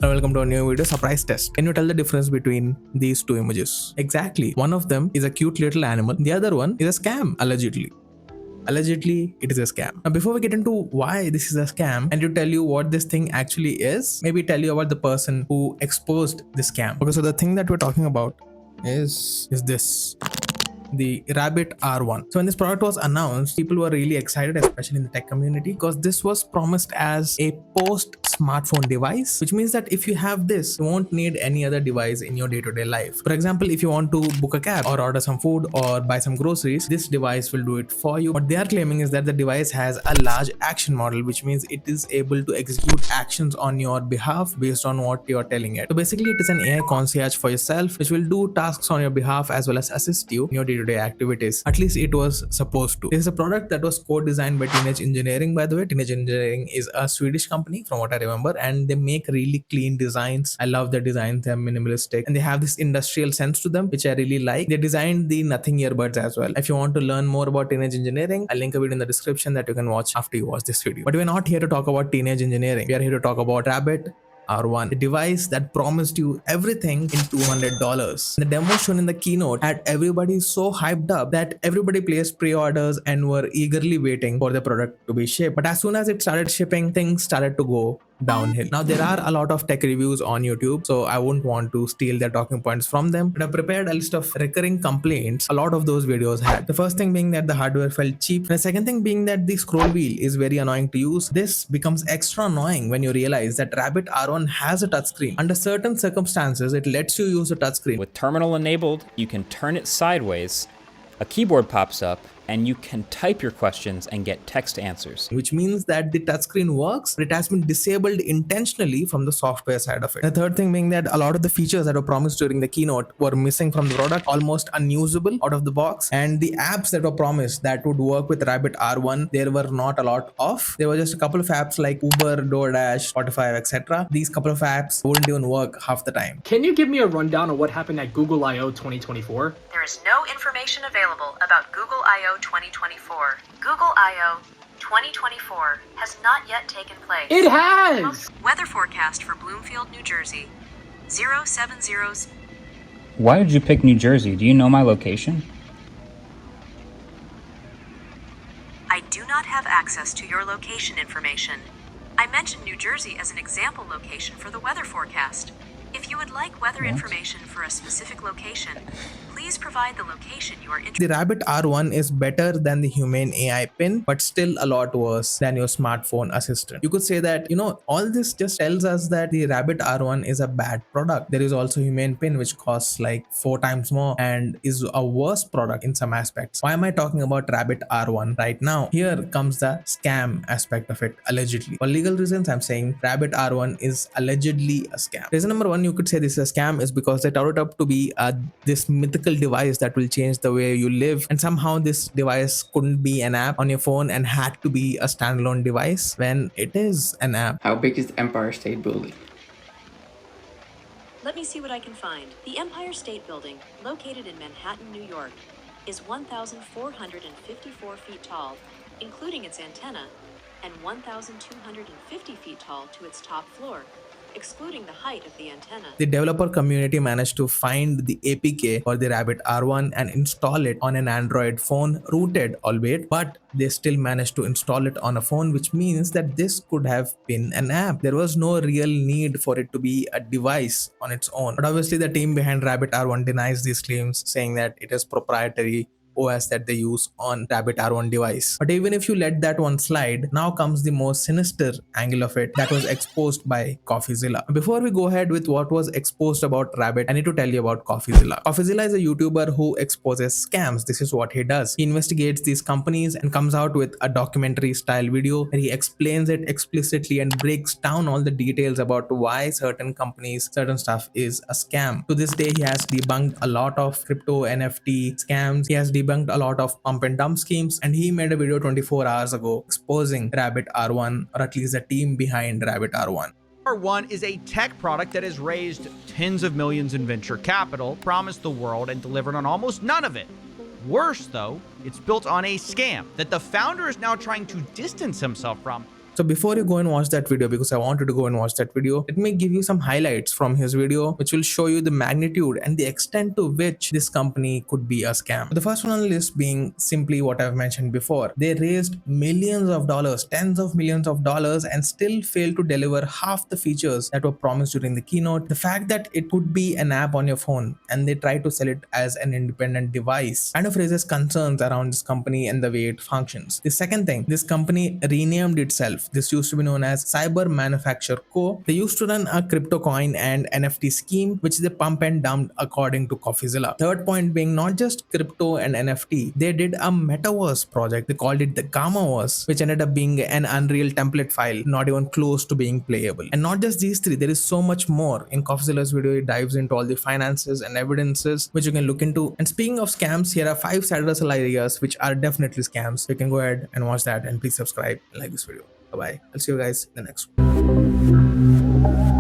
And welcome to a new video surprise test. Can you tell the difference between these two images? Exactly. One of them is a cute little animal. The other one is a scam, allegedly. Allegedly, it is a scam. Now, before we get into why this is a scam and to tell you what this thing actually is, maybe tell you about the person who exposed the scam. Okay, so the thing that we're talking about is this, the Rabbit R1. So when this product was announced, people were really excited, especially in the tech community, because this was promised as a post smartphone device, which means that if you have this, you won't need any other device in your day-to-day life. For example, if you want to book a cab or order some food or buy some groceries, this device will do it for you. What they are claiming is that the device has a large action model, which means it is able to execute actions on your behalf based on what you're telling it. So basically, it is an AI concierge for yourself, which will do tasks on your behalf as well as assist you in your day-to-day activities. At least it was supposed to. This is a product that was co-designed by Teenage Engineering, by the way. Teenage Engineering is a Swedish company from what I remember, and they make really clean designs. I love their designs. They're minimalistic and they have this industrial sense to them, which I really like. They designed the Nothing earbuds as well. If you want to learn more about Teenage Engineering, I'll link a video in the description that you can watch after you watch this video. But we're not here to talk about Teenage Engineering. We are here to talk about Rabbit R1, a device that promised you everything in $200. The demo shown in the keynote had everybody so hyped up that everybody placed pre-orders and were eagerly waiting for the product to be shipped. But as soon as it started shipping, things started to go downhill. Now there are a lot of tech reviews on YouTube, so I wouldn't want to steal their talking points from them, but I prepared a list of recurring complaints a lot of those videos had. The first thing being that the hardware felt cheap, and the second thing being that the scroll wheel is very annoying to use. This becomes extra annoying when you realize that Rabbit R1 has a touchscreen. Under certain circumstances, it lets you use a touchscreen. With terminal enabled, you can turn it sideways, a keyboard pops up, and you can type your questions and get text answers. Which means that the touchscreen works, but it has been disabled intentionally from the software side of it. The third thing being that a lot of the features that were promised during the keynote were missing from the product, almost unusable out of the box. And the apps that were promised that would work with Rabbit R1, there were not a lot of. There were just a couple of apps like Uber, DoorDash, Spotify, etc. These couple of apps wouldn't even work half the time. Can you give me a rundown of what happened at Google I/O 2024? There is no information available about Google I/O 2024. Google I/O 2024 has not yet taken place. It has! Weather forecast for Bloomfield, New Jersey. 070. Why did you pick New Jersey? Do you know my location? I do not have access to your location information. I mentioned New Jersey as an example location for the weather forecast. If you would like weather information for a specific location, please provide the location you are interested in. The Rabbit R1 is better than the Humane AI pin, but still a lot worse than your smartphone assistant. You could say that, all this just tells us that the Rabbit R1 is a bad product. There is also Humane pin, which costs like 4 times more and is a worse product in some aspects. Why am I talking about Rabbit R1 right now? Here comes the scam aspect of it, allegedly. For legal reasons, I'm saying Rabbit R1 is allegedly a scam. Reason number one, you could say this is a scam is because they touted up to be this mythical device that will change the way you live, and somehow this device couldn't be an app on your phone and had to be a standalone device when it is an app. How big is the Empire State Building? Let me see what I can find. The Empire State Building, located in Manhattan, New York, is 1,454 feet tall, including its antenna, and 1,250 feet tall to its top floor, excluding the height of the antenna. The developer community managed to find the APK for the Rabbit R1 and install it on an Android phone, rooted albeit, but they still managed to install it on a phone, which means that this could have been an app. There was no real need for it to be a device on its own. But obviously the team behind Rabbit R1 denies these claims, saying that it is proprietary OS that they use on Rabbit R1 device. But even if you let that one slide, now comes the most sinister angle of it that was exposed by Coffeezilla. Before we go ahead with what was exposed about Rabbit, I need to tell you about Coffeezilla. Coffeezilla is a YouTuber who exposes scams. This is what he does. He investigates these companies and comes out with a documentary style video where he explains it explicitly and breaks down all the details about why certain companies, certain stuff is a scam. To this day, he has debunked a lot of crypto NFT scams. He has debunked a lot of pump and dump schemes, and he made a video 24 hours ago exposing Rabbit R1, or at least the team behind Rabbit R1. R1 is a tech product that has raised tens of millions in venture capital, promised the world, and delivered on almost none of it. Worse, though, it's built on a scam that the founder is now trying to distance himself from. So before you go and watch that video, because I wanted to go and watch that video, let me give you some highlights from his video, which will show you the magnitude and the extent to which this company could be a scam. The first one on the list being simply what I've mentioned before. They raised millions of dollars, tens of millions of dollars, and still failed to deliver half the features that were promised during the keynote. The fact that it could be an app on your phone and they try to sell it as an independent device kind of raises concerns around this company and the way it functions. The second thing, this company renamed itself. This used to be known as Cyber Manufacture Co. They used to run a crypto coin and NFT scheme, which they pump and dump according to Coffeezilla. Third point being not just crypto and NFT, they did a metaverse project. They called it the Gammaverse, which ended up being an Unreal template file, not even close to being playable. And not just these three, there is so much more. In Coffeezilla's video, it dives into all the finances and evidences which you can look into. And speaking of scams, here are 5 side hustle ideas which are definitely scams. So you can go ahead and watch that, and please subscribe and like this video. Bye bye. I'll see you guys in the next one.